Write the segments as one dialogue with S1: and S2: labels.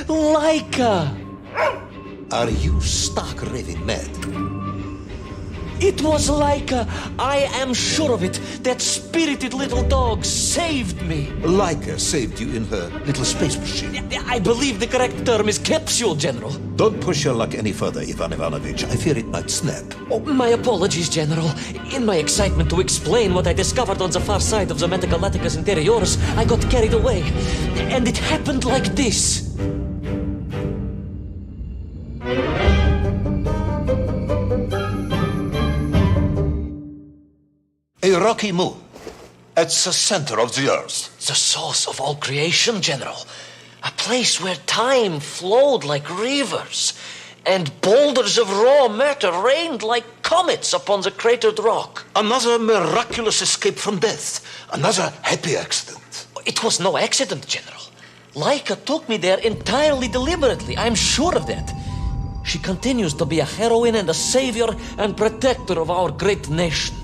S1: Laika!
S2: Are you stark raving mad?
S1: It was Laika. I am sure of it. That spirited little dog saved me.
S2: Laika saved you in her little space machine.
S1: I believe the correct term is capsule, General.
S2: Don't push your luck any further, Ivan Ivanovich. I fear it might snap.
S1: Oh, my apologies, General. In my excitement to explain what I discovered on the far side of the Metagalacticus Interiorus, I got carried away. And it happened like this.
S2: A rocky moon. At the center of the Earth.
S1: The source of all creation, General. A place where time flowed like rivers, and boulders of raw matter rained like comets upon the cratered rock.
S2: Another miraculous escape from death. Another happy accident.
S1: It was no accident, General. Laika took me there entirely deliberately. I'm sure of that. She continues to be a heroine and a savior and protector of our great nation.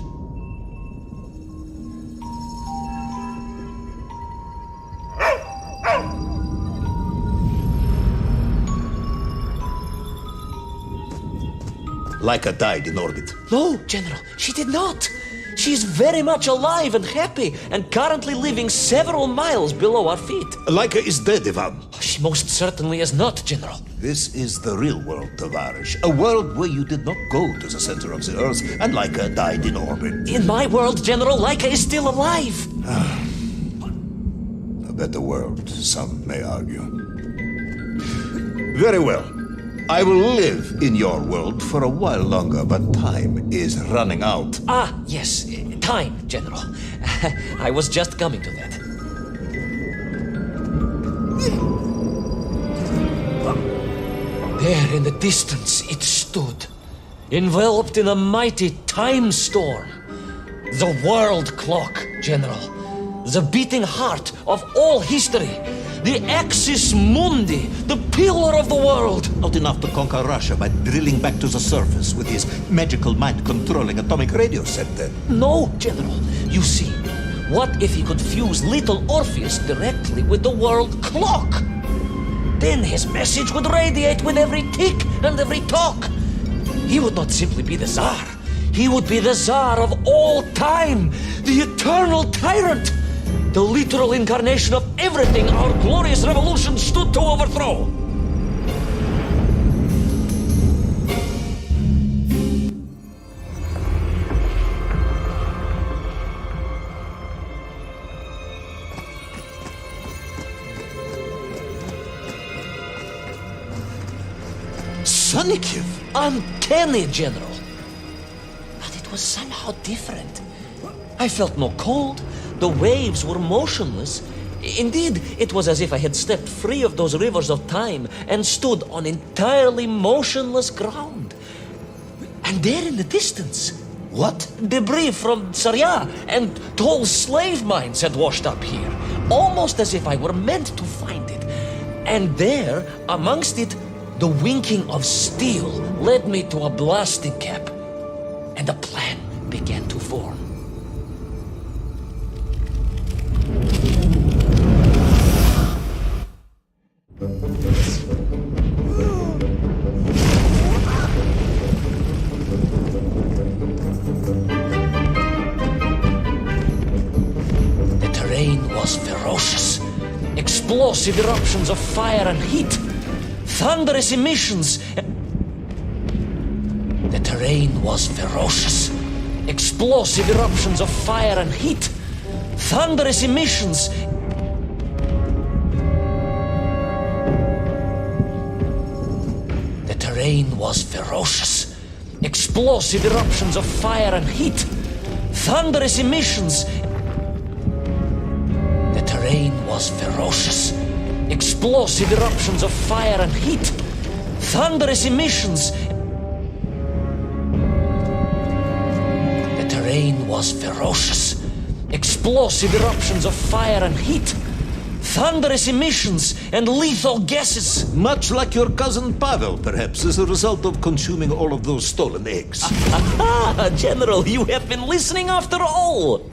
S2: Laika died in orbit.
S1: No, General, she did not. She's very much alive and happy and currently living several miles below our feet.
S2: Laika is dead, Ivan.
S1: She most certainly is not, General.
S2: This is the real world, Tavarish. A world where you did not go to the center of the Earth and Laika died in orbit.
S1: In my world, General, Laika is still alive.
S2: A better world, some may argue. Very well. I will live in your world for a while longer, but time is running out.
S1: Ah, yes, time, General. I was just coming to that. There in the distance it stood, enveloped in a mighty time storm. The world clock, General. The beating heart of all history. The axis mundi, the pillar of the world.
S2: Not enough to conquer Russia by drilling back to the surface with his magical mind-controlling atomic radio set then.
S1: No, General. You see, what if he could fuse little Orpheus directly with the world clock? Then his message would radiate with every tick and every talk. He would not simply be the Tsar. He would be the Tsar of all time, the eternal tyrant. The literal incarnation of everything our glorious revolution stood to overthrow.
S2: Sonikiv!
S1: Uncanny, General. But it was somehow different. I felt no cold. The waves were motionless. Indeed, it was as if I had stepped free of those rivers of time and stood on entirely motionless ground. And there in the distance...
S2: What?
S1: Debris from Tsarya and tall slave mines had washed up here, almost as if I were meant to find it. And there, amongst it, the winking of steel led me to a blasting cap, and a plan began to form. The terrain was ferocious. Explosive eruptions of fire and heat. Thunderous emissions. The terrain was ferocious. Explosive eruptions of fire and heat. Thunderous emissions. The terrain was ferocious. Explosive eruptions of fire and heat. Thunderous emissions. The terrain was ferocious. Explosive eruptions of fire and heat. Thunderous emissions. The terrain was ferocious. Explosive eruptions of fire and heat. Thunderous emissions and lethal gases.
S2: Much like your cousin Pavel, perhaps, as a result of consuming all of those stolen eggs.
S1: Aha, General, you have been listening after all.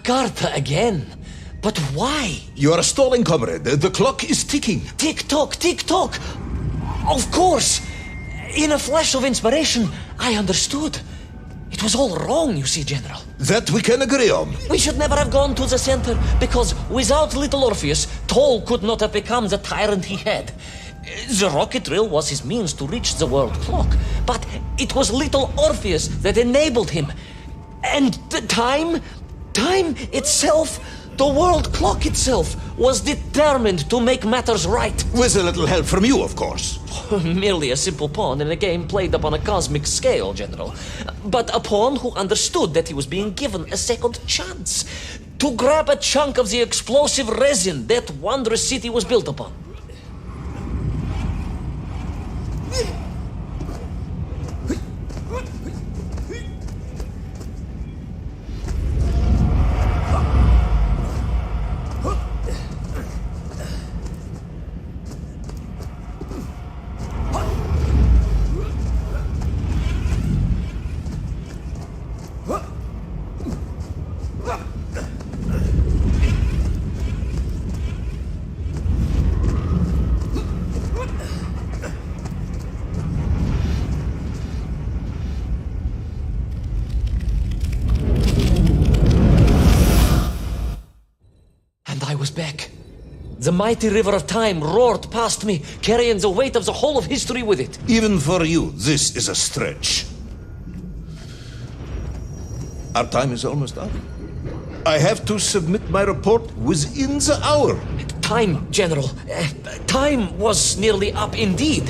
S1: Scarpa again. But why?
S2: You are stalling, comrade. The clock is ticking.
S1: Tick-tock, tick-tock! Of course! In a flash of inspiration, I understood. It was all wrong, you see, General.
S2: That we can agree on.
S1: We should never have gone to the center, because without little Orpheus, Toll could not have become the tyrant he had. The rocket drill was his means to reach the world clock, but it was little Orpheus that enabled him. And the time itself, the world clock itself, was determined to make matters right.
S2: With a little help from you, of course.
S1: Merely a simple pawn in a game played upon a cosmic scale, General. But a pawn who understood that he was being given a second chance to grab a chunk of the explosive resin that wondrous city was built upon. I was back. The mighty river of time roared past me, carrying the weight of the whole of history with it.
S2: Even for you, this is a stretch. Our time is almost up. I have to submit my report within the hour.
S1: Time, General. Time was nearly up indeed.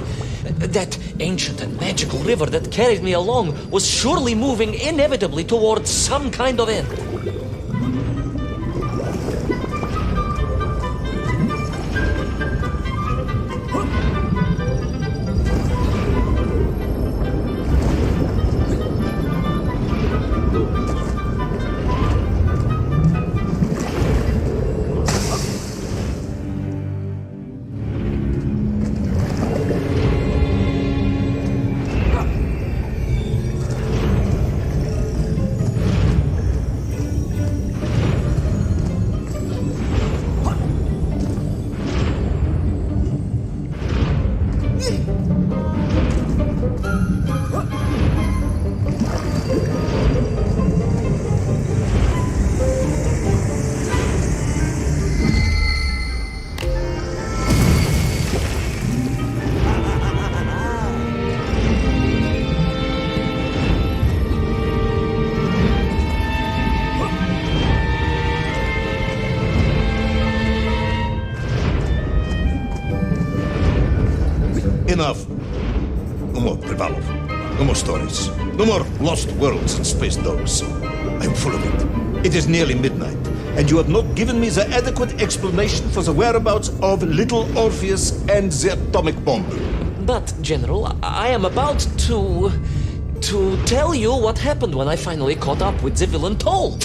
S1: That ancient and magical river that carried me along was surely moving inevitably towards some kind of end.
S2: Enough. No more Privalov. No more stories. No more lost worlds and space dogs. I'm full of it. It is nearly midnight, and you have not given me the adequate explanation for the whereabouts of little Orpheus and the atomic bomb.
S1: But, General, I am about to tell you what happened when I finally caught up with the villain Toll.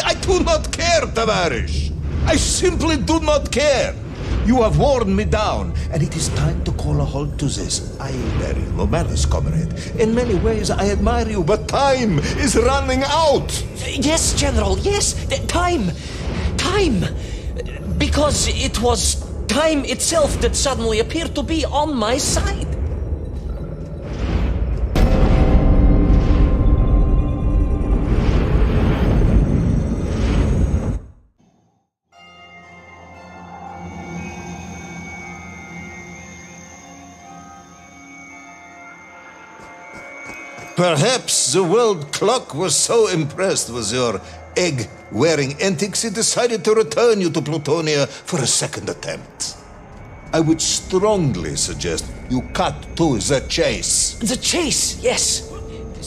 S2: I do not care, Tavarish. I simply do not care. You have worn me down, and it is time to call a halt to this. I bear you no malice, comrade. In many ways, I admire you, but time is running out.
S1: Yes, General, yes. Time. Because it was time itself that suddenly appeared to be on my side.
S2: Perhaps the world clock was so impressed with your egg-wearing antics it decided to return you to Plutonia for a second attempt. I would strongly suggest you cut to the chase.
S1: The chase, yes.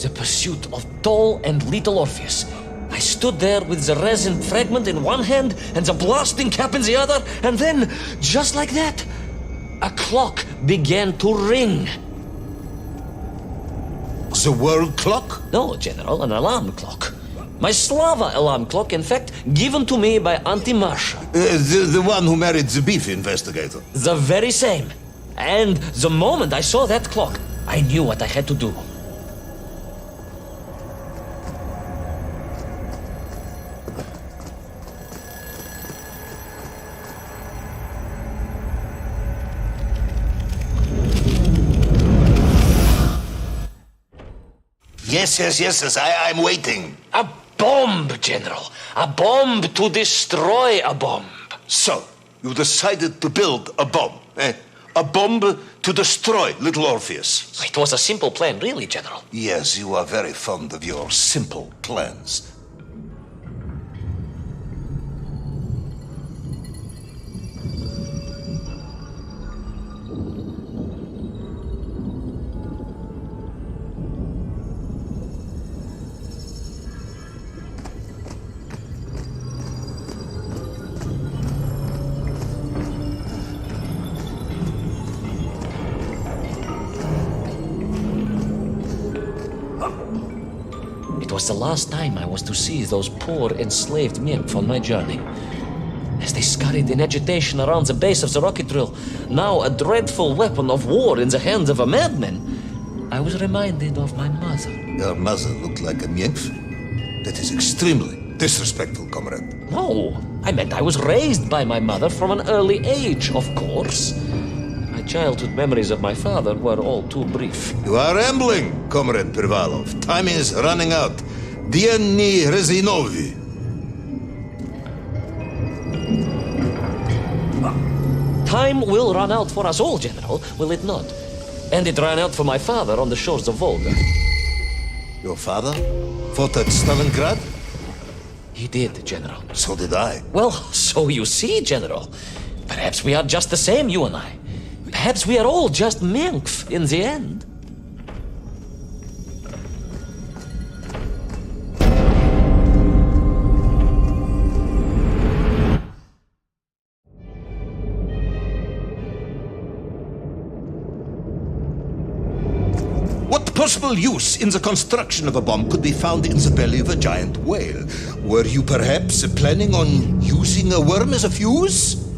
S1: The pursuit of Toll and little Orpheus. I stood there with the resin fragment in one hand and the blasting cap in the other, and then, just like that, a clock began to ring.
S2: The world clock?
S1: No, General, an alarm clock. My Slava alarm clock, in fact, given to me by Auntie Marsha.
S2: The one who married the beef investigator.
S1: The very same. And the moment I saw that clock, I knew what I had to do.
S2: Yes. I'm waiting.
S1: A bomb, General. A bomb to destroy a bomb.
S2: So, you decided to build a bomb, eh? A bomb to destroy little Orpheus.
S1: It was a simple plan, really, General.
S2: Yes, you are very fond of your simple plans.
S1: It was the last time I was to see those poor enslaved nymph on my journey. As they scurried in agitation around the base of the rocket drill, now a dreadful weapon of war in the hands of a madman, I was reminded of my mother.
S2: Your mother looked like a nymph? That is extremely disrespectful, comrade.
S1: No, I meant I was raised by my mother from an early age, of course. My childhood memories of my father were all too brief.
S2: You are rambling, Comrade Privalov. Time is running out. Dieni Rezinovi.
S1: Time will run out for us all, General, will it not? And it ran out for my father on the shores of Volga.
S2: Your father fought at Stalingrad?
S1: He did, General.
S2: So did I.
S1: Well, so you see, General. Perhaps we are just the same, you and I. Perhaps we are all just Menkf in the end.
S2: What possible use in the construction of a bomb could be found in the belly of a giant whale? Were you perhaps planning on using a worm as a fuse?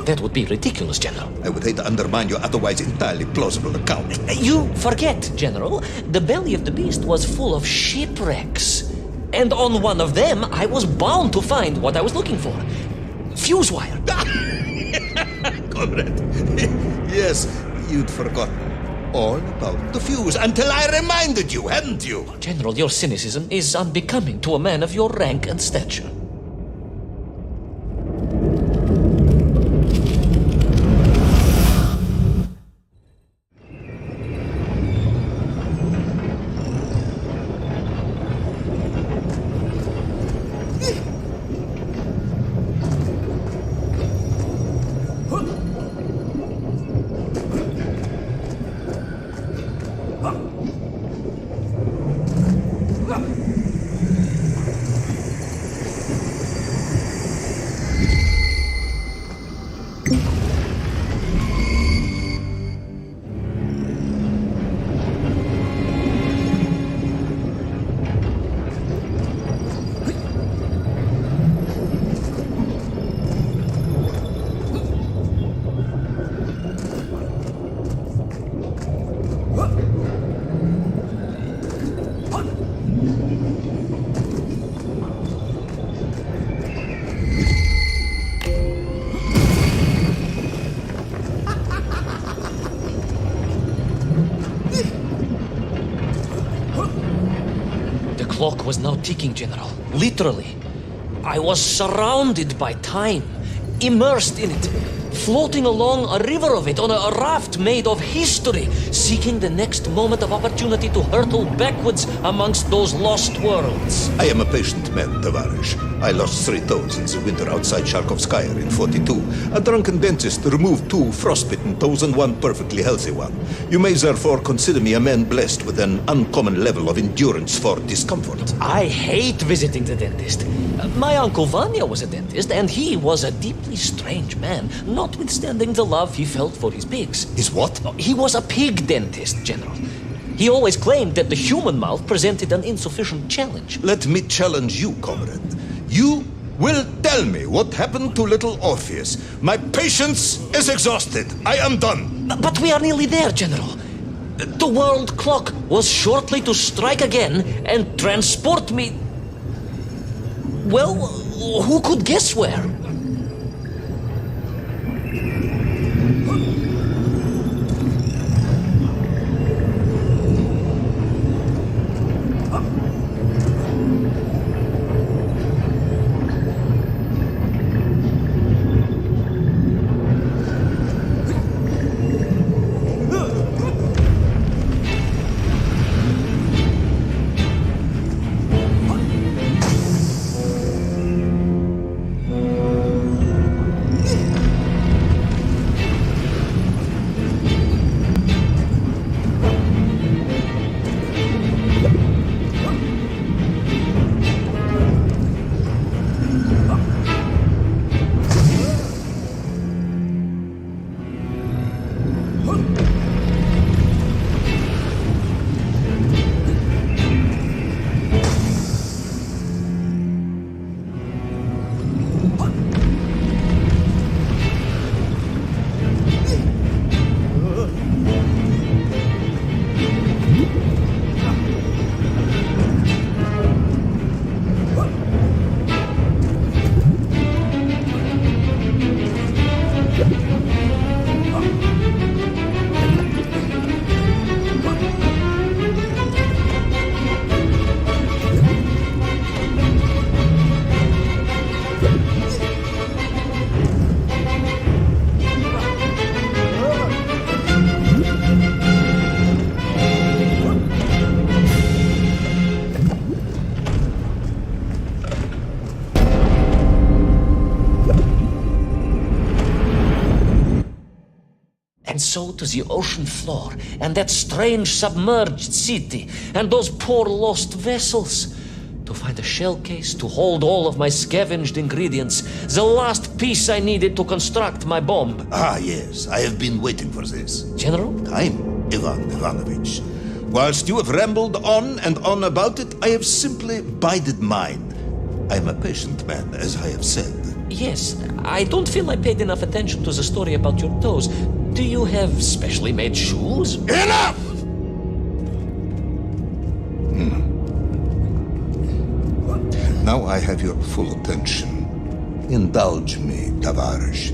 S1: That would be ridiculous, General.
S2: I would hate to undermine your otherwise entirely plausible account.
S1: You forget, General. The belly of the beast was full of shipwrecks. And on one of them, I was bound to find what I was looking for. Fuse wire.
S2: Comrade, yes, you'd forgotten all about the fuse until I reminded you, hadn't you?
S1: General, your cynicism is unbecoming to a man of your rank and stature. The clock was now ticking, General. Literally. I was surrounded by time, immersed in it, floating along a river of it on a raft made of history, seeking the next moment of opportunity to hurtle backwards amongst those lost worlds.
S2: I am a patient man, Tavarish. I lost 3 toes in the winter outside Sharkovskaya in 42. A drunken dentist removed 2 frostbitten toes and 1 perfectly healthy one. You may therefore consider me a man blessed with an uncommon level of endurance for discomfort.
S1: I hate visiting the dentist. My uncle Vanya was a dentist, and he was a deeply strange man, notwithstanding the love he felt for his pigs.
S2: Is what?
S1: He was a pig dentist, General. He always claimed that the human mouth presented an insufficient challenge.
S2: Let me challenge you, comrade. You will tell me what happened to little Orpheus. My patience is exhausted. I am done.
S1: But we are nearly there, General. The world clock was shortly to strike again and transport me... Well, who could guess where? so to the ocean floor, and that strange submerged city, and those poor lost vessels. To find a shell case to hold all of my scavenged ingredients, the last piece I needed to construct my bomb.
S2: Ah, yes, I have been waiting for this.
S1: General?
S2: Time, Ivan Ivanovich. Whilst you have rambled on and on about it, I have simply bided mine. I am a patient man, as I have said.
S1: Yes, I don't feel I paid enough attention to the story about your toes. Do you have specially made shoes?
S2: Enough! Now I have your full attention. Indulge me, Tavares.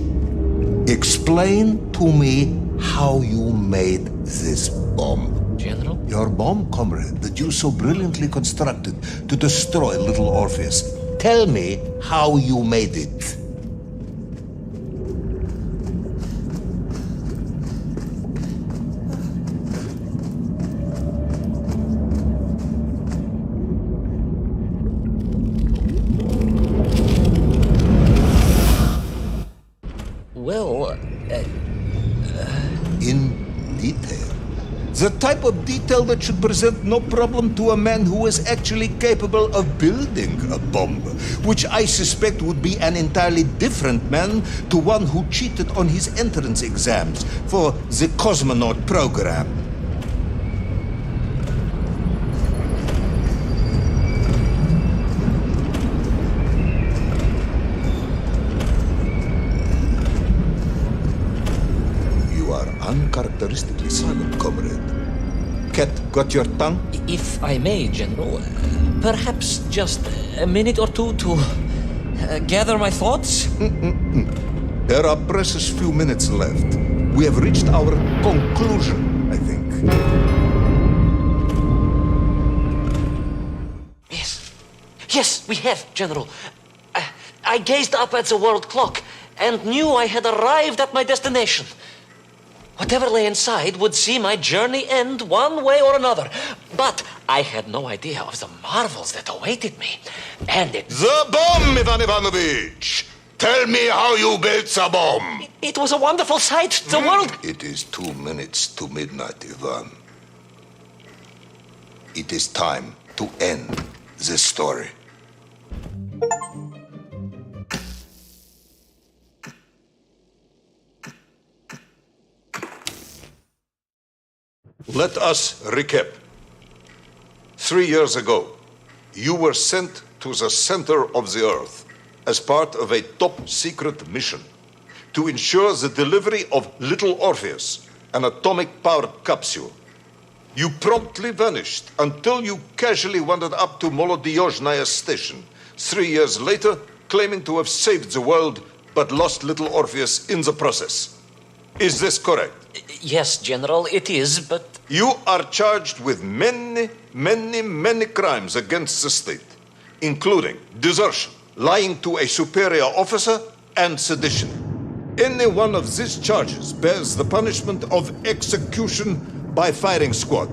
S2: Explain to me how you made this bomb.
S1: General?
S2: Your bomb, comrade, that you so brilliantly constructed to destroy little Orpheus. Tell me how you made it.
S1: Well,
S2: In detail. The type of detail that should present no problem to a man who is actually capable of building a bomb, which I suspect would be an entirely different man to one who cheated on his entrance exams for the cosmonaut program. You are uncharacteristically silent, comrade. Cat, got your tongue?
S1: if I may, General, perhaps just a minute or two to gather my thoughts?
S2: There are precious few minutes left. We have reached our conclusion, I think.
S1: Yes, we have, General. I gazed up at the world clock and knew I had arrived at my destination. Whatever lay inside would see my journey end one way or another. But I had no idea of the marvels that awaited me. And
S2: The bomb, Ivan Ivanovich! Tell me how you built the bomb!
S1: it was a wonderful sight. The world...
S2: It is 2 minutes to midnight, Ivan. It is time to end this story. Let us recap. 3 years ago, you were sent to the center of the Earth as part of a top-secret mission to ensure the delivery of little Orpheus, an atomic-powered capsule. You promptly vanished until you casually wandered up to Molodiyozhnaya station 3 years later, claiming to have saved the world but lost little Orpheus in the process. Is this correct?
S1: Yes, General, it is, but...
S2: You are charged with many, many, many crimes against the state, including desertion, lying to a superior officer, and sedition. Any one of these charges bears the punishment of execution by firing squad.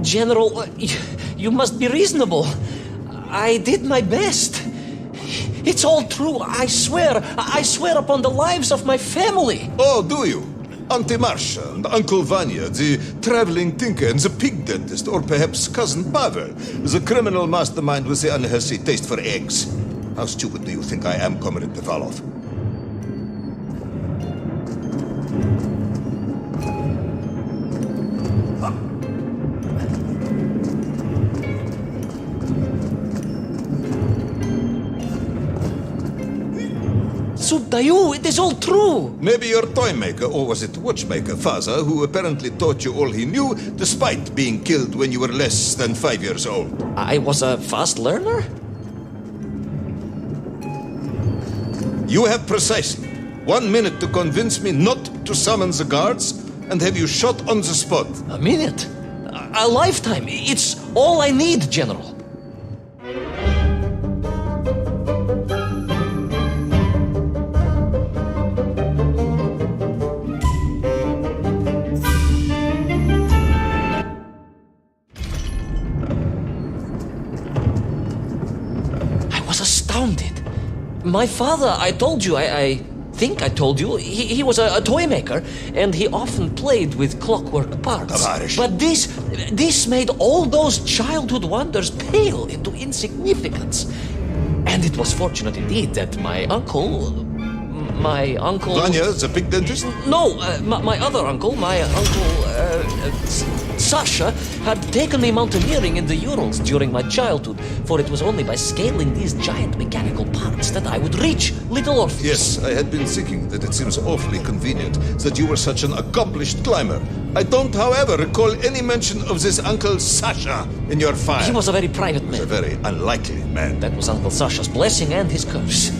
S1: General, you must be reasonable. I did my best. It's all true, I swear. I swear upon the lives of my family.
S2: Oh, do you? Auntie Marcia and Uncle Vanya, the traveling tinker and the pig dentist, or perhaps Cousin Pavel, the criminal mastermind with the unhealthy taste for eggs. How stupid do you think I am, Comrade Pivalov?
S1: Subdayu, it is all true.
S2: Maybe your toy maker, or was it watchmaker, Faza, who apparently taught you all he knew, despite being killed when you were less than 5 years old.
S1: I was a fast learner?
S2: You have precisely 1 minute to convince me not to summon the guards and have you shot on the spot.
S1: A minute? A lifetime. It's all I need, General. My father, I told you, I think I told you, he was a toy maker, and he often played with clockwork parts.
S2: Tavares.
S1: But this made all those childhood wonders pale into insignificance. And it was fortunate indeed that my uncle...
S2: Vanya, the big dentist?
S1: No, my other uncle, Sasha, had taken me mountaineering in the Urals during my childhood, for it was only by scaling these giant mechanical parts that I would reach Little Orpheus.
S2: Yes, I had been thinking that it seems awfully convenient that you were such an accomplished climber. I don't, however, recall any mention of this Uncle Sasha in your file.
S1: He was a very private
S2: A
S1: man.
S2: very unlikely man.
S1: That was Uncle Sasha's blessing and his curse.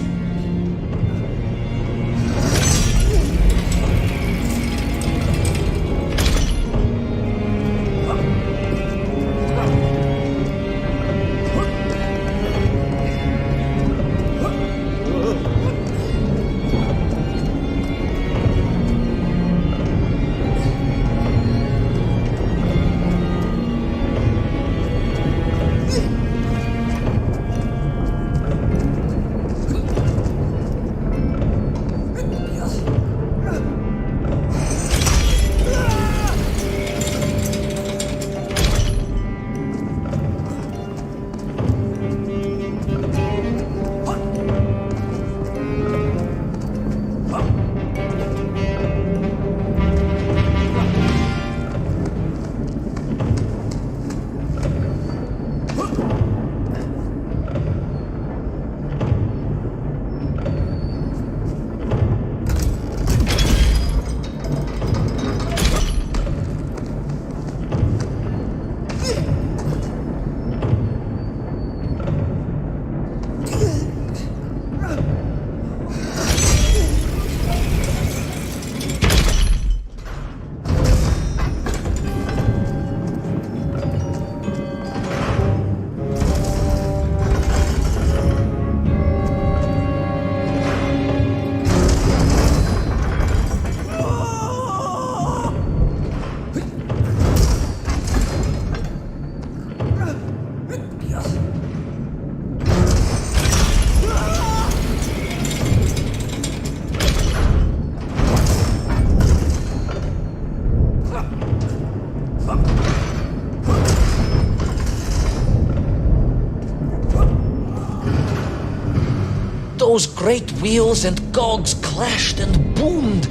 S1: Those great wheels and cogs clashed and boomed.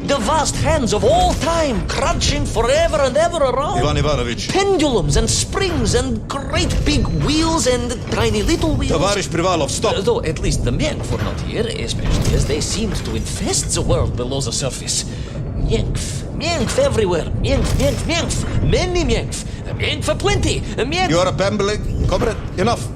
S1: The vast hands of all time crunching forever and ever around.
S2: Ivan Ivanovich.
S1: Pendulums and springs and great big wheels and tiny little wheels.
S2: Tavarish Privalov, stop.
S1: Though at least the Menk were not here, especially as they seemed to infest the world below the surface. Menkf everywhere. Menkf. Many Menkf. Menkf aplenty. Menkf.
S2: You are babbling. Comrade, enough.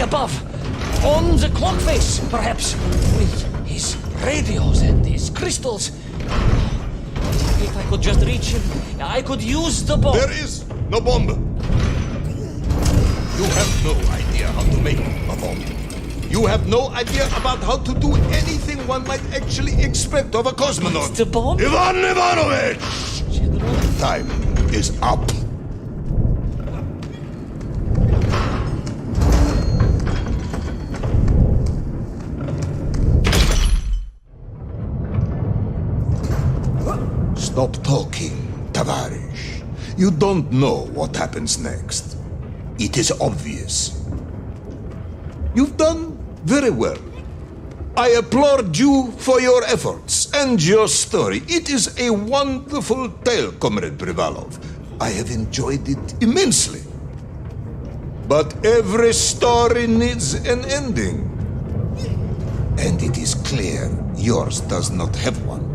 S1: above. On the clock face, perhaps. With his radios and his crystals. If I could just reach him, I could use the bomb.
S2: There is no bomb. You have no idea how to make a bomb. You have no idea about how to do anything one might actually expect of a cosmonaut.
S1: The bomb?
S2: Ivan Ivanovich!
S1: General?
S2: Time is up. Stop talking, Tavarish. You don't know what happens next. It is obvious. You've done very well. I applaud you for your efforts and your story. It is a wonderful tale, Comrade Privalov. I have enjoyed it immensely. But every story needs an ending. And it is clear yours does not have one.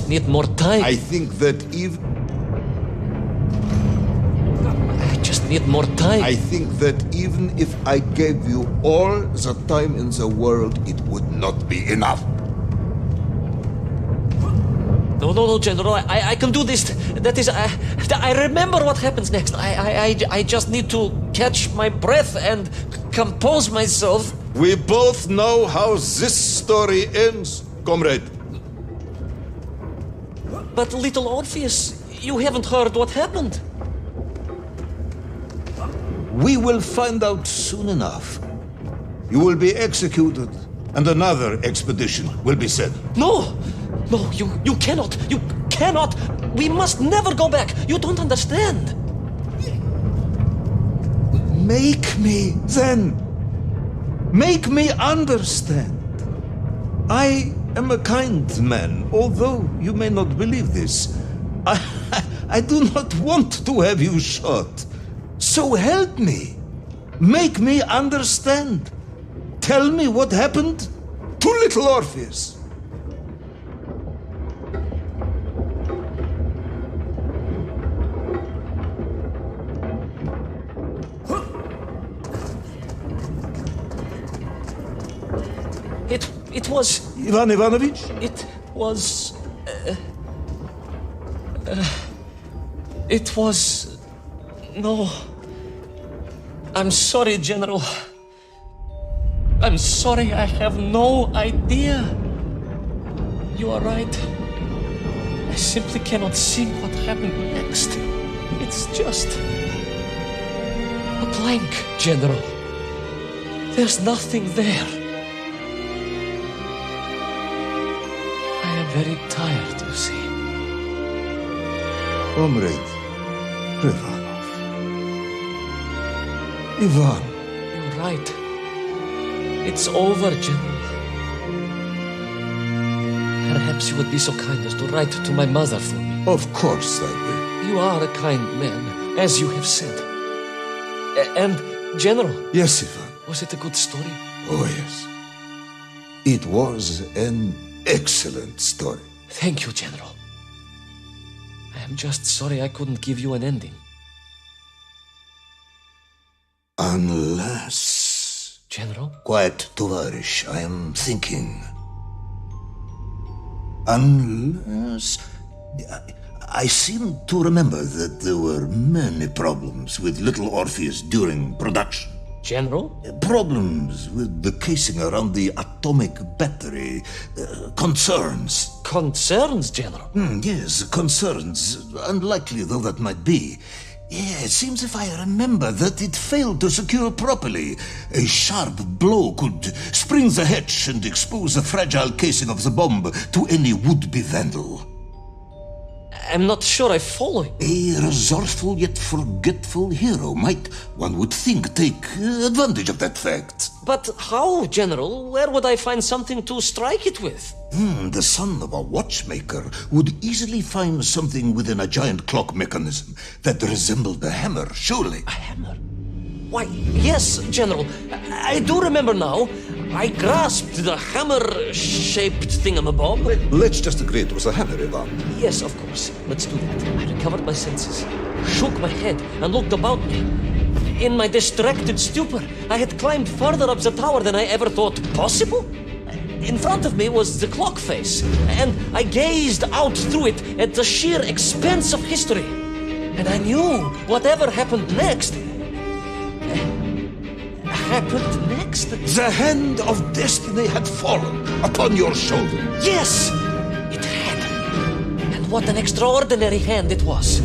S1: Need more time.
S2: I think that
S1: I just need more time.
S2: I think that even if I gave you all the time in the world, it would not be enough.
S1: No, General. I can do this. That is, I remember what happens next. I just need to catch my breath and compose myself.
S2: We both know how this story ends, comrade.
S1: But little Orpheus, you haven't heard what happened.
S2: We will find out soon enough. You will be executed, and another expedition will be sent.
S1: No, you cannot. You cannot. We must never go back. You don't understand.
S2: Make me, then. Make me understand. I am a kind man, although you may not believe this. I do not want to have you shot. So help me. Make me understand. Tell me what happened to little Orpheus.
S1: It was...
S2: Ivan Ivanovich?
S1: It was... It was... No. I'm sorry, General. I'm sorry, I have no idea. You are right. I simply cannot see what happened next. It's just... a blank, General. There's nothing there. I am very tired, you see.
S2: Comrade Privalov. Ivan.
S1: You're right. It's over, General. Perhaps you would be so kind as to write to my mother for me.
S2: Of course I will.
S1: You are a kind man, as you have said. And, General...
S2: Yes, Ivan.
S1: Was it a good story?
S2: Oh, yes. It was an excellent story.
S1: Thank you, General. I am just sorry I couldn't give you an ending.
S2: Unless...
S1: General?
S2: Quiet, Tovarish. I am thinking. Unless... I seem to remember that there were many problems with little Orpheus during production.
S1: General?
S2: Problems with the casing around the atomic battery. Concerns.
S1: Concerns, General?
S2: Yes, concerns. Unlikely though that might be. Yeah, it seems if I remember that it failed to secure properly. A sharp blow could spring the hatch and expose the fragile casing of the bomb to any would-be vandal.
S1: I'm not sure I follow.
S2: A resourceful yet forgetful hero might, one would think, take advantage of that fact.
S1: But how, General? Where would I find something to strike it with?
S2: The son of a watchmaker would easily find something within a giant clock mechanism that resembled a hammer, surely.
S1: A hammer? Why, yes, General. I do remember now. I grasped the hammer-shaped thingamabob.
S2: Let's just agree it was a hammer, Ivan.
S1: Yes, of course. Let's do that. I recovered my senses, shook my head, and looked about me. In my distracted stupor, I had climbed further up the tower than I ever thought possible. In front of me was the clock face, and I gazed out through it at the sheer expanse of history. And I knew whatever happened next happened next.
S2: The hand of destiny had fallen upon your shoulder.
S1: Yes, it had. And what an extraordinary hand it was.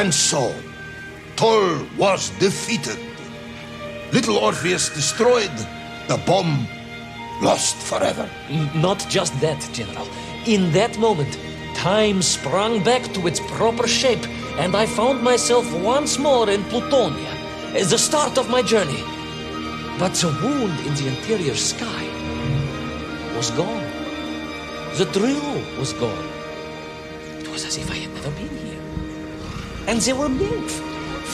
S2: And so, Tol was defeated. Little Orpheus destroyed, the bomb lost forever.
S1: Not just that, General. In that moment, time sprung back to its proper shape, and I found myself once more in Plutonia, the start of my journey. But the wound in the interior sky was gone. The drill was gone. It was as if I had never been here. And they were nymph,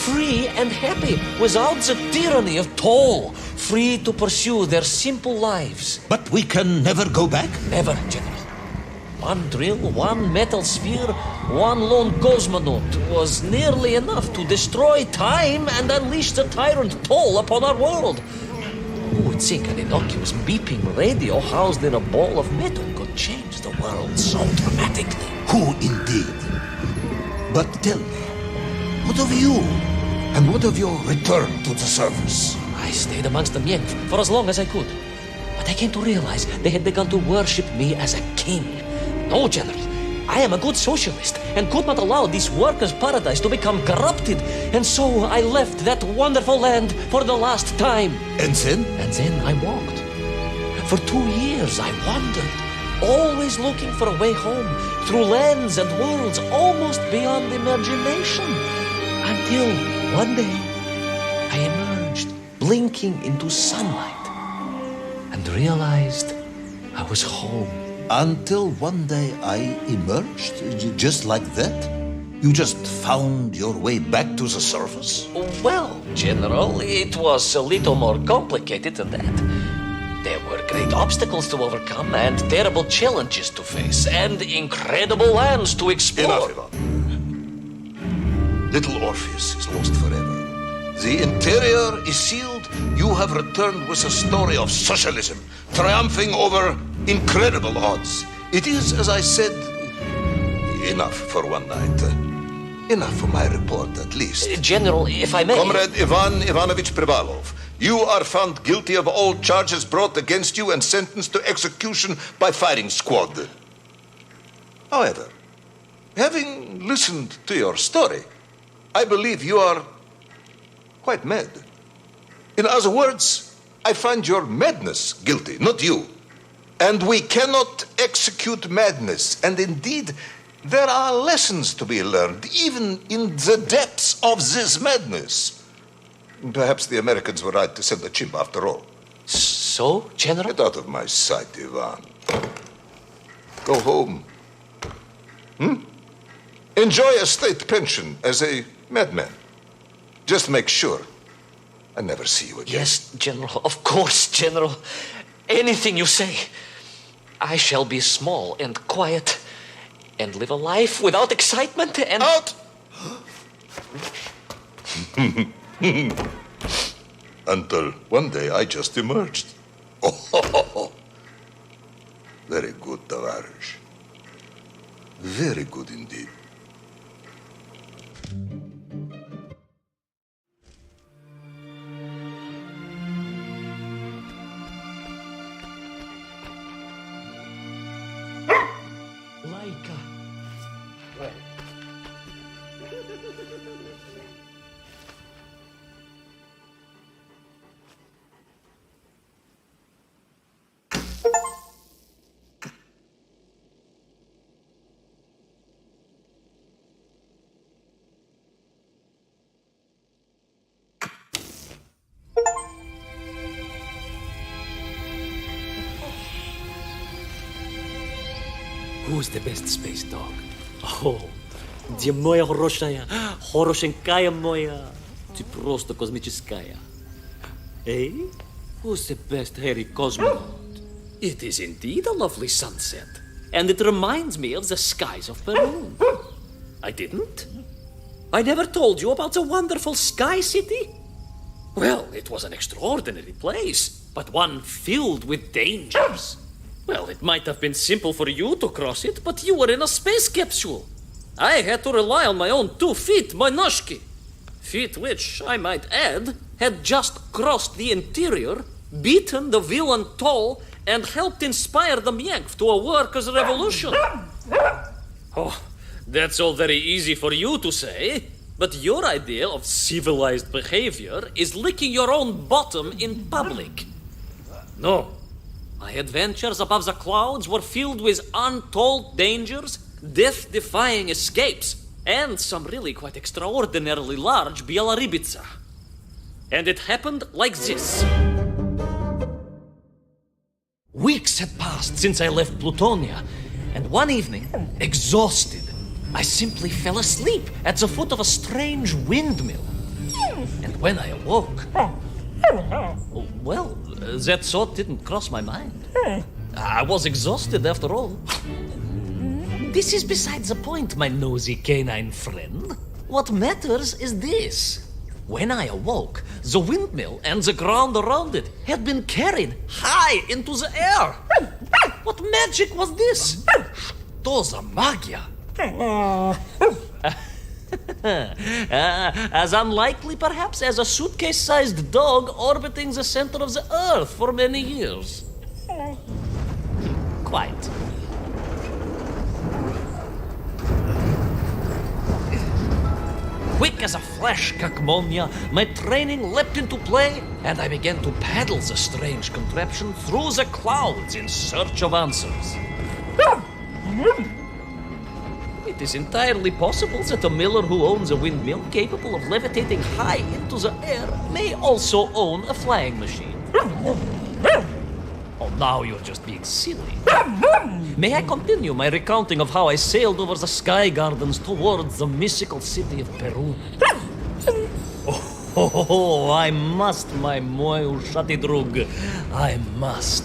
S1: free and happy, without the tyranny of toll, free to pursue their simple lives.
S2: But we can never go back?
S1: Never, General. One drill, one metal sphere, one lone cosmonaut was nearly enough to destroy time and unleash the tyrant toll upon our world. Who would think an innocuous beeping radio housed in a ball of metal could change the world so dramatically?
S2: Who indeed? But tell me, what of you? And what of your return to the service?
S1: I stayed amongst the Mieng for as long as I could. But I came to realize they had begun to worship me as a king. No, General. I am a good socialist and could not allow this workers' paradise to become corrupted. And so I left that wonderful land for the last time.
S2: And then?
S1: And then I walked. For 2 years I wandered, always looking for a way home, through lands and worlds almost beyond imagination. Until one day I emerged, blinking into sunlight, and realized I was home.
S2: Until one day I emerged, just like that? You just found your way back to the surface?
S1: Well, General, it was a little more complicated than that. There were great obstacles to overcome and terrible challenges to face and incredible lands to explore.
S2: Enough. Little Orpheus is lost forever. The interior is sealed. You have returned with a story of socialism, triumphing over incredible odds. It is, as I said, enough for one night. Enough for my report, at least.
S1: General, if I may...
S2: Comrade Ivan Ivanovich Privalov, you are found guilty of all charges brought against you and sentenced to execution by firing squad. However, having listened to your story, I believe you are quite mad. In other words, I find your madness guilty, not you. And we cannot execute madness. And indeed, there are lessons to be learned, even in the depths of this madness. Perhaps the Americans were right to send the chimp after all.
S1: So, General?
S2: Get out of my sight, Ivan. Go home. Enjoy a state pension as a madman. Just make sure I never see you again.
S1: Yes, General. Of course, General. Anything you say. I shall be small and quiet and live a life without excitement and...
S2: Out! Until one day I just emerged. Oh, very good, Tavarish. Very good indeed.
S1: Laika. Who's the best space dog? Oh, где моя хорошая, хорошенькая моя, ты просто космическая. Eh? Who's the best hairy cosmonaut? It is indeed a lovely sunset, and it reminds me of the skies of Peru. I didn't? I never told you about the wonderful Sky City? Well, it was an extraordinary place, but one filled with dangers. Well, it might have been simple for you to cross it, but you were in a space capsule. I had to rely on my own 2 feet, my noshki. Feet which, I might add, had just crossed the interior, beaten the villain Toll, and helped inspire the Mienk to a workers' revolution. Oh, that's all very easy for you to say, but your idea of civilized behavior is licking your own bottom in public. No. My adventures above the clouds were filled with untold dangers, death-defying escapes, and some really quite extraordinarily large Bielorybitsa. And it happened like this. Weeks had passed since I left Plutonia, and one evening, exhausted, I simply fell asleep at the foot of a strange windmill. And when I awoke, well, that thought didn't cross my mind. I was exhausted after all. This is besides the point, my nosy canine friend. What matters is this. When I awoke, the windmill and the ground around it had been carried high into the air. What magic was this? Что за магия? As unlikely, perhaps, as a suitcase-sized dog orbiting the center of the Earth for many years. Quite. Quick as a flash, Kakmonia, my training leapt into play, and I began to paddle the strange contraption through the clouds in search of answers. It is entirely possible that a miller who owns a windmill capable of levitating high into the air may also own a flying machine. Oh, now you're just being silly. May I continue my recounting of how I sailed over the sky gardens towards the mystical city of Peru? Oh, I must, my mój uszaty drug. I must.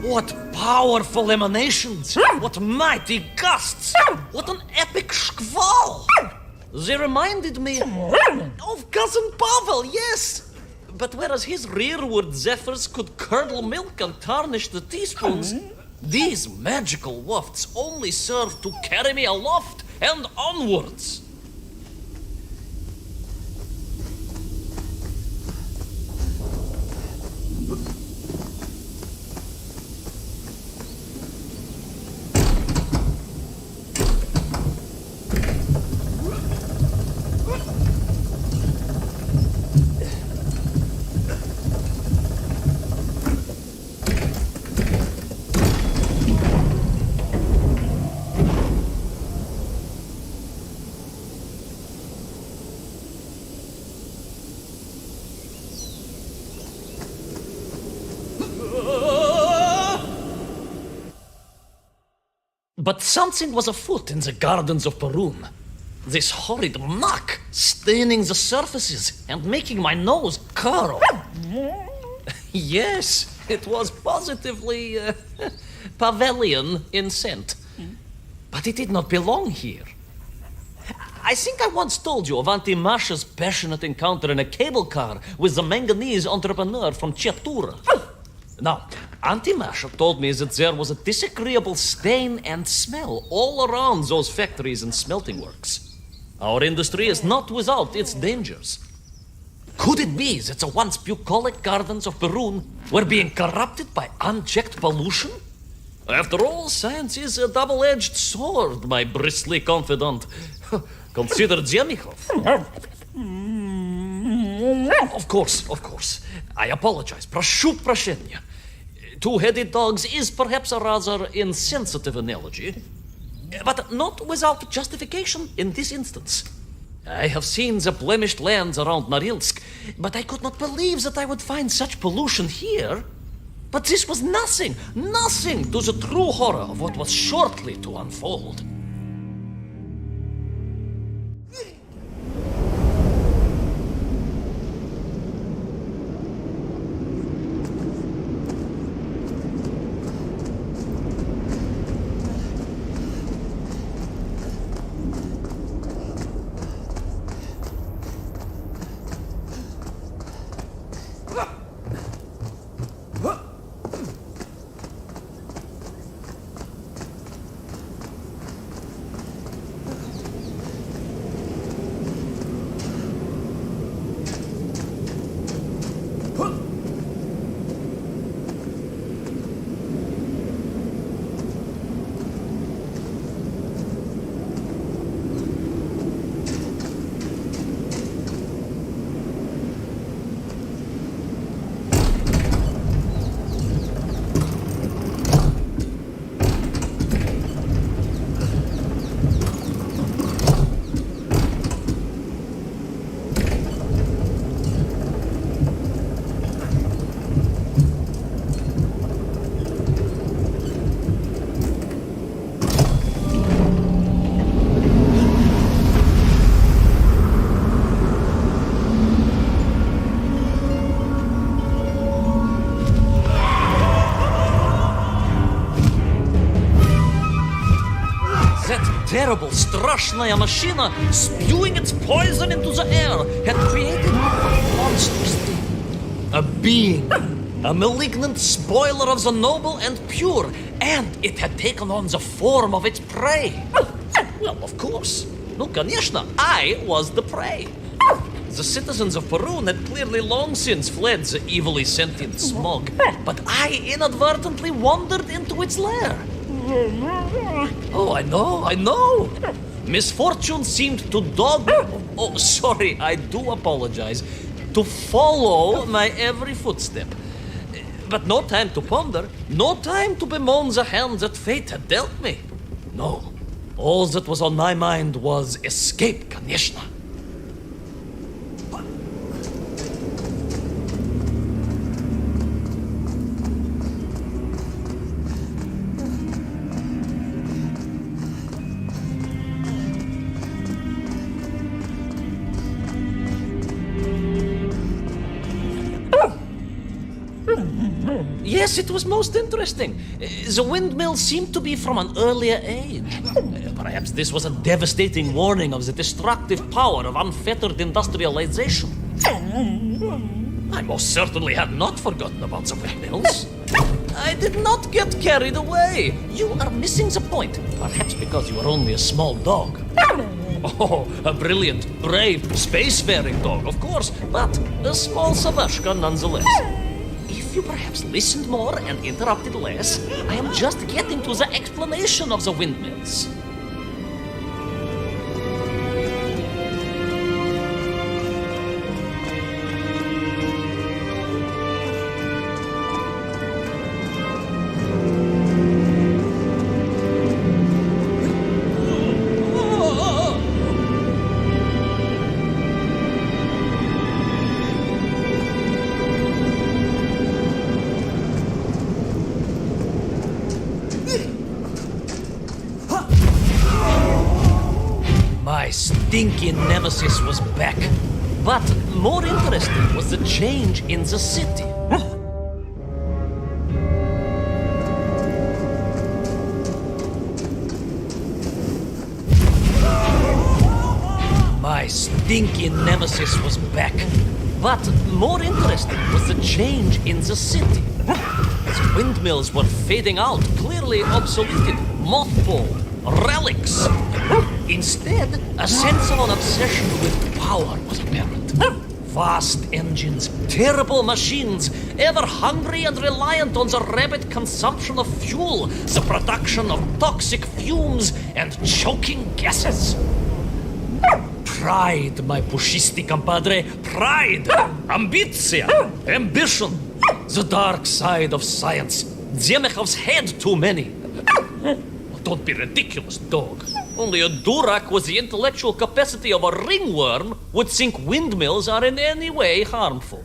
S1: What powerful emanations! What mighty gusts! What an epic squall! They reminded me of Cousin Pavel, yes! But whereas his rearward zephyrs could curdle milk and tarnish the teaspoons, these magical wafts only serve to carry me aloft and onwards. But something was afoot in the gardens of Perun. This horrid muck staining the surfaces and making my nose curl. Yes, it was positively Pavelian in scent. But it did not belong here. I think I once told you of Auntie Masha's passionate encounter in a cable car with the manganese entrepreneur from Chatura. Now, Auntie Masha told me that there was a disagreeable stain and smell all around those factories and smelting works. Our industry is not without its dangers. Could it be that the once bucolic gardens of Perun were being corrupted by unchecked pollution? After all, science is a double-edged sword, my bristly confidant. Consider Zemikov. Of course. I apologize. Прошу прощения. Two-headed dogs is perhaps a rather insensitive analogy, but not without justification in this instance. I have seen the blemished lands around Norilsk, but I could not believe that I would find such pollution here. But this was nothing to the true horror of what was shortly to unfold. terrible Strashnaya machina, spewing its poison into the air, had created a monstrous thing. A being. A malignant spoiler of the noble and pure, and it had taken on the form of its prey. Well, of course. No, конечно, I was the prey. The citizens of Perun had clearly long since fled the evilly sentient smog, but I inadvertently wandered into its lair. Oh, I know. Misfortune seemed to dog... Oh, sorry, I do apologize. To follow my every footstep. But no time to ponder, no time to bemoan the hand that fate had dealt me. No, all that was on my mind was escape, конечно. Yes, it was most interesting. The windmill seemed to be from an earlier age. Perhaps this was a devastating warning of the destructive power of unfettered industrialization. I most certainly had not forgotten about the windmills. I did not get carried away. You are missing the point. Perhaps because you are only a small dog. Oh, a brilliant, brave, spacefaring dog, of course, but a small Savashka nonetheless. If you perhaps listened more and interrupted less, I am just getting to the explanation of the windmills. My stinky nemesis was back. But more interesting was the change in the city. My stinky nemesis was back. But more interesting was the change in the city. The windmills were fading out, clearly obsoleted, mothballed, relics. Instead, a sense of an obsession with power was apparent. Vast engines, terrible machines, ever hungry and reliant on the rapid consumption of fuel, the production of toxic fumes and choking gases. Pride, my pushisti compadre, pride, ambitia, ambition, the dark side of science. Zemechov's had too many. Don't be ridiculous, dog. Only a Durak with the intellectual capacity of a ringworm would think windmills are in any way harmful.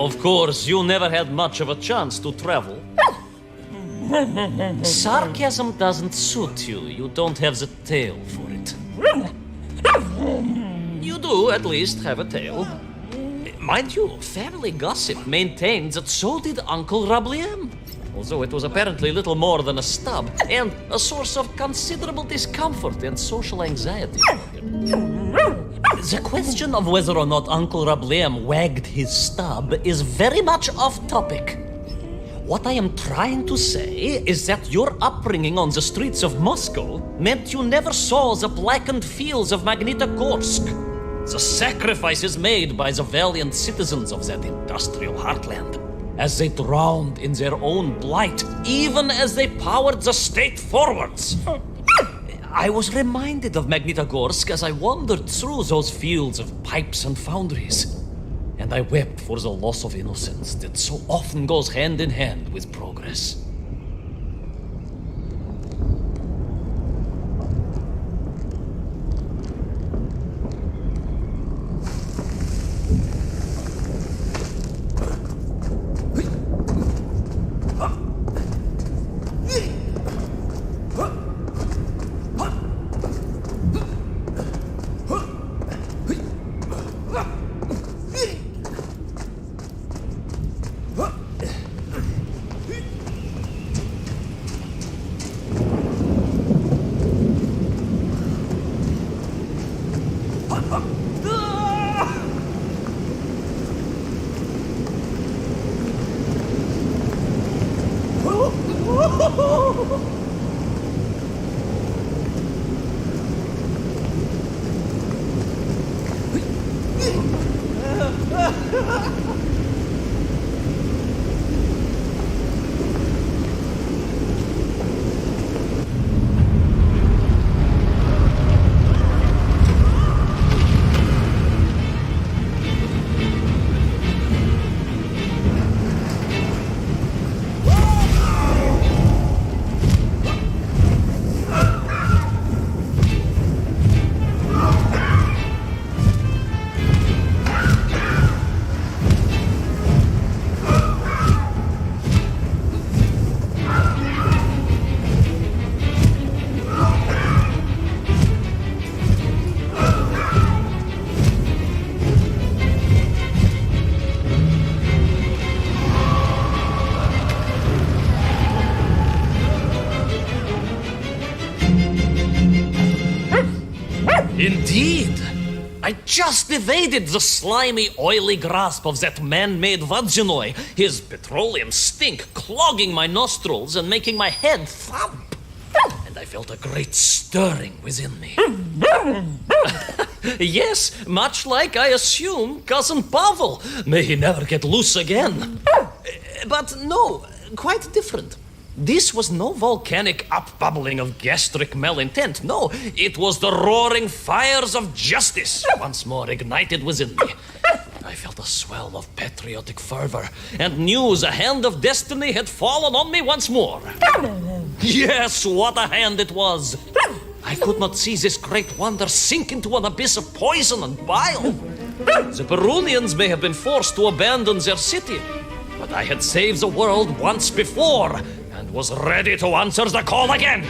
S1: Of course, you never had much of a chance to travel. Sarcasm doesn't suit you. You don't have the tail for it. You do, at least, have a tail. Mind you, family gossip maintains that so did Uncle Rabliem, although it was apparently little more than a stub, and a source of considerable discomfort and social anxiety. The question of whether or not Uncle Rabliem wagged his stub is very much off topic. What I am trying to say is that your upbringing on the streets of Moscow meant you never saw the blackened fields of Magnitogorsk. The sacrifices made by the valiant citizens of that industrial heartland, as they drowned in their own blight, even as they powered the state forwards. I was reminded of Magnitogorsk as I wandered through those fields of pipes and foundries, and I wept for the loss of innocence that so often goes hand in hand with progress. Indeed! I just evaded the slimy, oily grasp of that man-made Vadzinoi, his petroleum stink clogging my nostrils and making my head thump. And I felt a great stirring within me. Yes, much like I assume Cousin Pavel. May he never get loose again. But no, quite different. This was no volcanic upbubbling of gastric malintent. No, it was the roaring fires of justice once more ignited within me. I felt a swell of patriotic fervor and knew the hand of destiny had fallen on me once more. Yes, what a hand it was! I could not see this great wonder sink into an abyss of poison and bile. The Perunians may have been forced to abandon their city, but I had saved the world once before and was ready to answer the call again.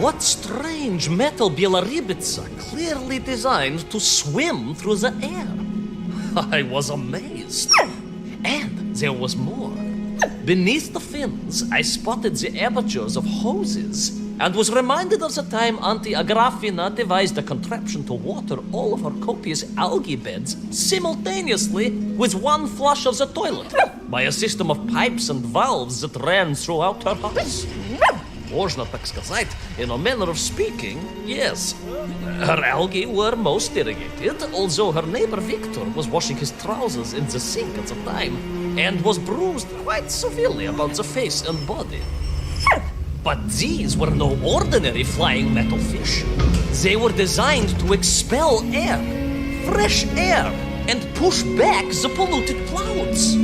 S1: What strange metal Bielaribitsa clearly designed to swim through the air? I was amazed. And there was more. Beneath the fins, I spotted the apertures of hoses and was reminded of the time Auntie Agrafina devised a contraption to water all of her copious algae beds simultaneously with one flush of the toilet by a system of pipes and valves that ran throughout her house. Можно так сказать, in a manner of speaking, yes. Her algae were most irrigated, although her neighbor Victor was washing his trousers in the sink at the time and was bruised quite severely about the face and body. But these were no ordinary flying metal fish. They were designed to expel air, fresh air, and push back the polluted clouds.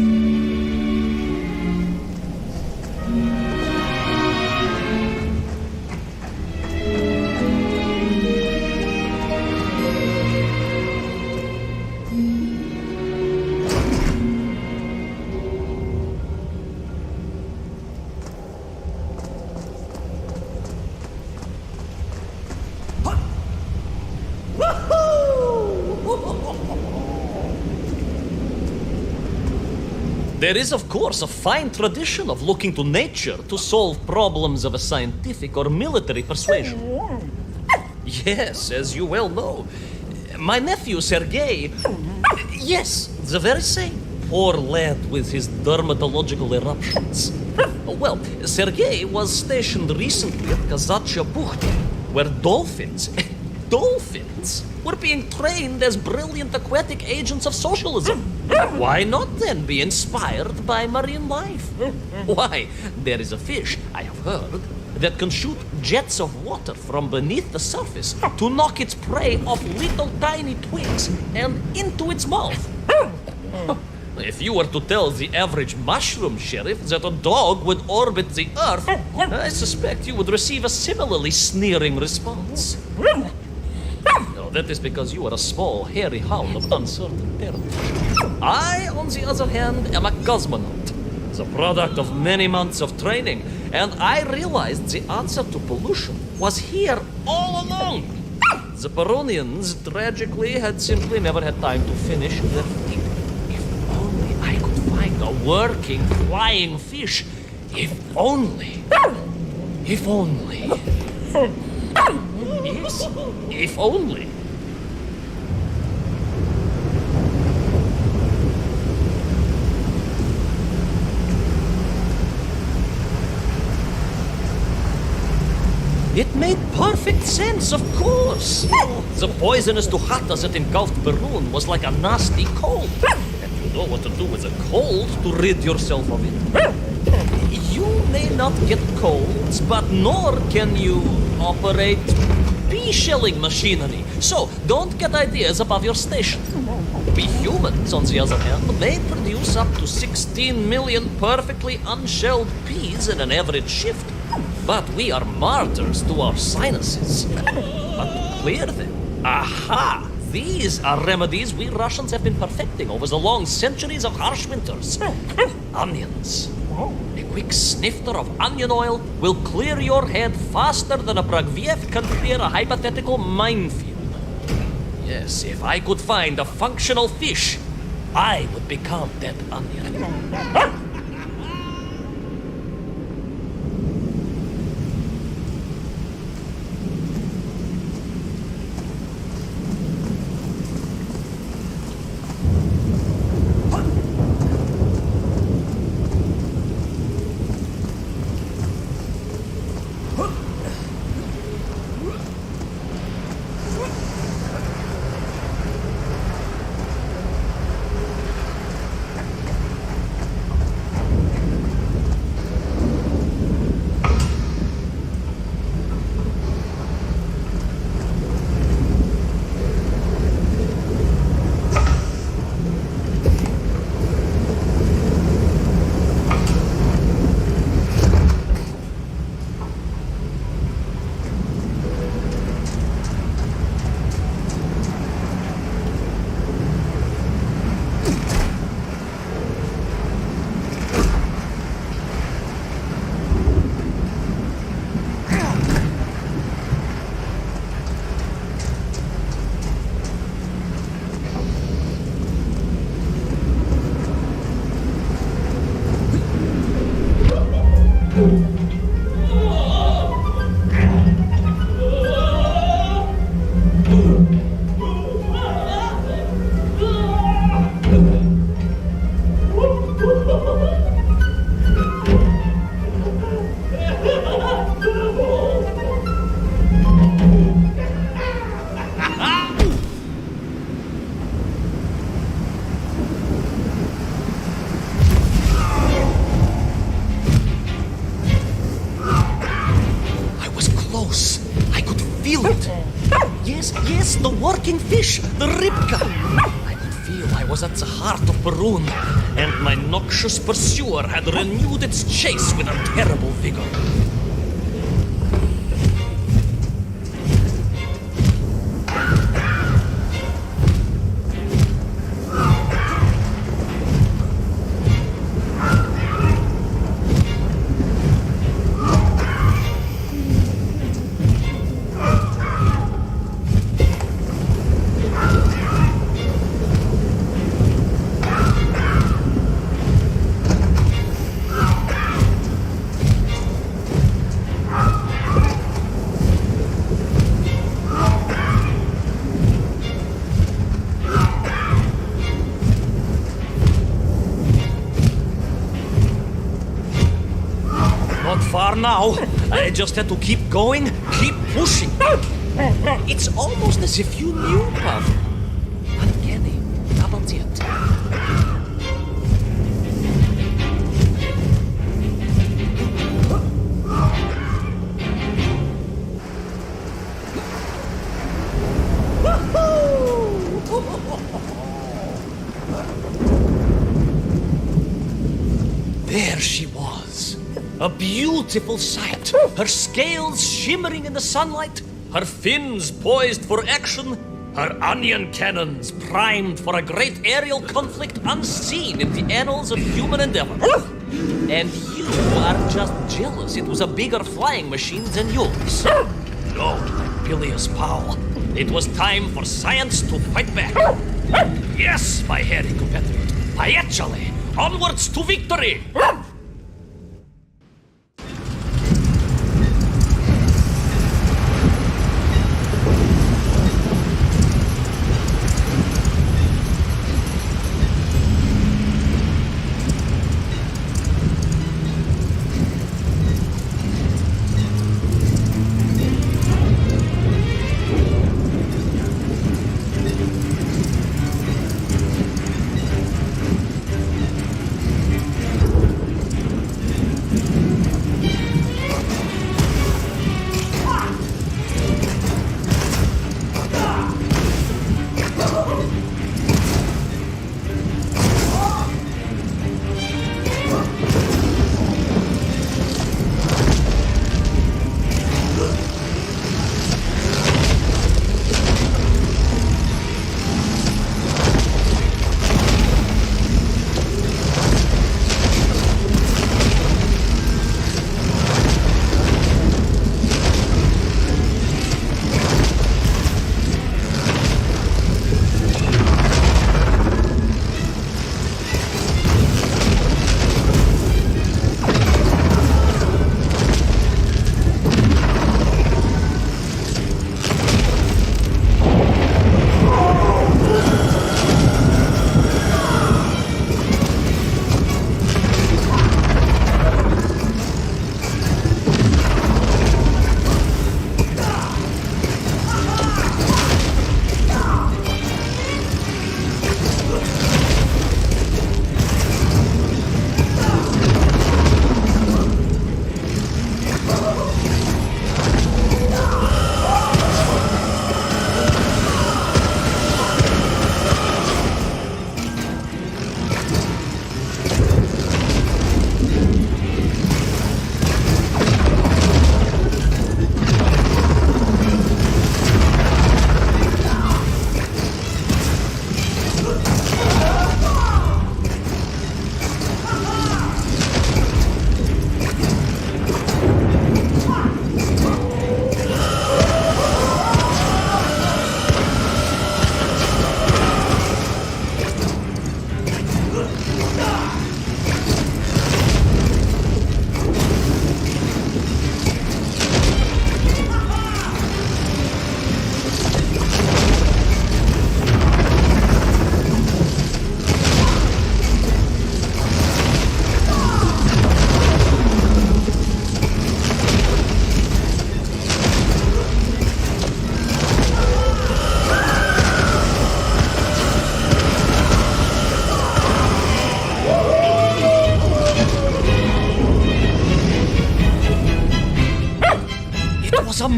S1: There is, of course, a fine tradition of looking to nature to solve problems of a scientific or military persuasion. Yes, as you well know. My nephew, Sergei... Yes, the very same. Poor lad with his dermatological eruptions. Well, Sergei was stationed recently at Kazachya Bucht, where dolphins... dolphins were being trained as brilliant aquatic agents of socialism. Why not then be inspired by marine life? Why, there is a fish, I have heard, that can shoot jets of water from beneath the surface to knock its prey off little tiny twigs and into its mouth. If you were to tell the average mushroom sheriff that a dog would orbit the earth, I suspect you would receive a similarly sneering response. No, that is because you are a small, hairy hound of uncertain parentage. I, on the other hand, am a cosmonaut, the product of many months of training, and I realized the answer to pollution was here all along. The Peronians, tragically, had simply never had time to finish their feed. If only I could find a working, flying fish. If only. If only. Yes, if only. It made perfect sense, of course. The poisonous Tuhata that engulfed Perun was like a nasty cold. And you know what to do with a cold to rid yourself of it. You may not get colds, but nor can you operate pea-shelling machinery. So, don't get ideas above your station. We humans, on the other hand, may produce up to 16 million perfectly unshelled peas in an average shift. But we are martyrs to our sinuses. But to clear them, aha! These are remedies we Russians have been perfecting over the long centuries of harsh winters. Onions. A quick snifter of onion oil will clear your head faster than a Bragviev can clear a hypothetical minefield. Yes, if I could find a functional fish, I would become that onion. I was close. I could feel it. Yes, the working fish, the ribka. I could feel I was at the heart of Perun, and my noxious pursuer had renewed its chase with a terrible vigor. Not far now. I just had to keep going, keep pushing. It's almost as if you knew, Pavel. Uncanny. Обалдеть. There she was. A beautiful sight. Her scales shimmering in the sunlight, her fins poised for action, her onion cannons primed for a great aerial conflict unseen in the annals of human endeavor. And you are just jealous it was a bigger flying machine than yours. No, my bilious pal. It was time for science to fight back. Yes, my hairy compatriot. Paechale! Onwards to victory!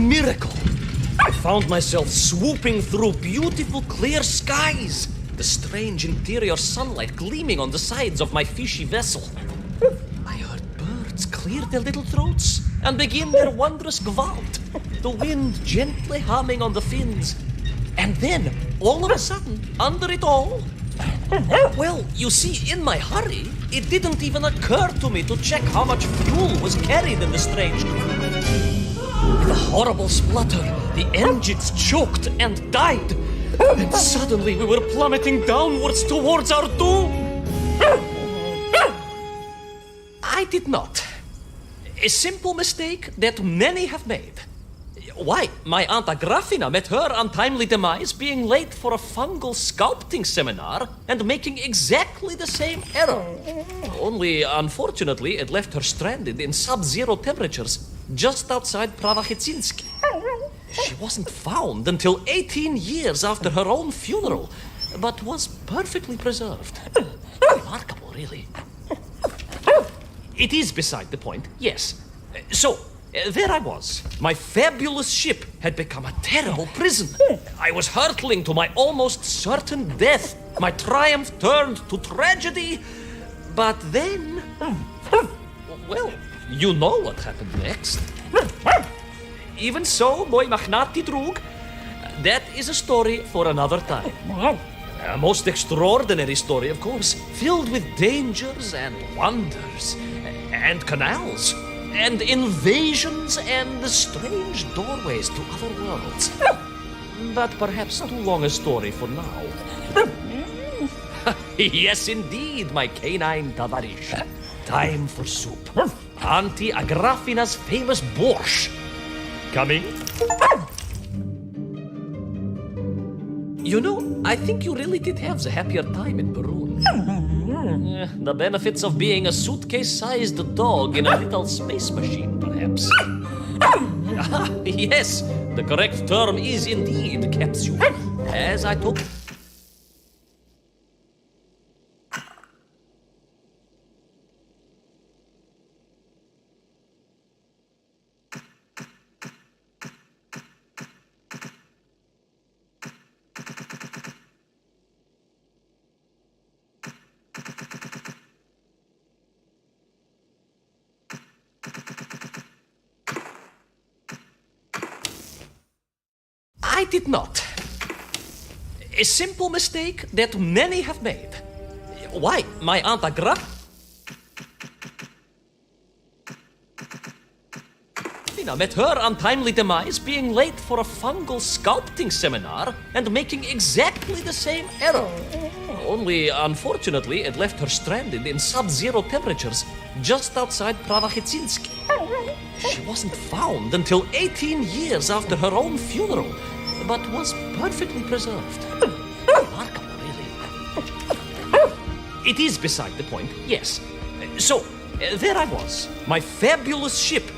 S1: miracle. I found myself swooping through beautiful clear skies, the strange interior sunlight gleaming on the sides of my fishy vessel. I heard birds clear their little throats and begin their wondrous gvalt, the wind gently humming on the fins. And then, all of a sudden, under it all, well, you see, in my hurry, it didn't even occur to me to check how much fuel was carried in the strange craft. With a horrible splutter, the engines choked and died. And suddenly we were plummeting downwards towards our doom. I did not. A simple mistake that many have made. Why, my Aunt Agrafina met her untimely demise being late for a fungal sculpting seminar and making exactly the same error. Only, unfortunately, it left her stranded in sub-zero temperatures just outside Pravachitsinsk. She wasn't found until 18 years after her own funeral, but was perfectly preserved. Remarkable, really. It is beside the point, yes. So, there I was. My fabulous ship had become a terrible prison. I was hurtling to my almost certain death. My triumph turned to tragedy. But then... well, you know what happened next. Even so, boy Machnati Drug, that is a story for another time. A most extraordinary story, of course, filled with dangers and wonders, and canals, and invasions, and strange doorways to other worlds. But perhaps too long a story for now. Yes, indeed, my canine tavarish. Time for soup. Auntie Agrafina's famous borscht. Coming? You know, I think you really did have the happier time in Perun. The benefits of being a suitcase-sized dog in a little space machine, perhaps. Yes, the correct term is indeed capsule. As I took... I did not. A simple mistake that many have made. Why, my Aunt Agrafina met her untimely demise being late for a fungal sculpting seminar and making exactly the same error. Only, unfortunately, it left her stranded in sub-zero temperatures just outside Pravachitsinsk. She wasn't found until 18 years after her own funeral, but was perfectly preserved. Remarkable, really. It is beside the point, yes. So, there I was, my fabulous ship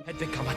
S1: had become a